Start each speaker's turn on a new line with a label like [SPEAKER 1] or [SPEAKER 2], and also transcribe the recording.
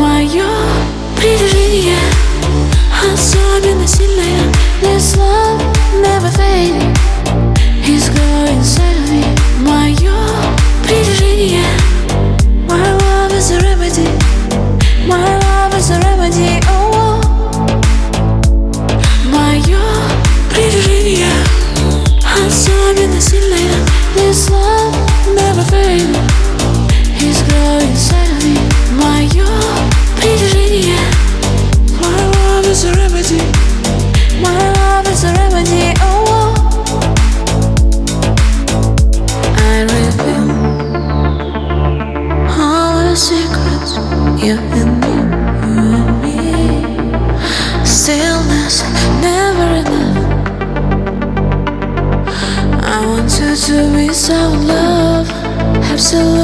[SPEAKER 1] Мое притяжение особенно сильное. This love never fading, it's growing inside of me. Мое притяжение. My love is a remedy, my love is a remedy. Oh, мое притяжение особенно сильное. This love never fading, it's growing inside of me. Мое притяжение. My love is a remedy, my love is a remedy. Oh, I reveal all the secrets you and me. Stillness never enough. I want you to be so love, absolute.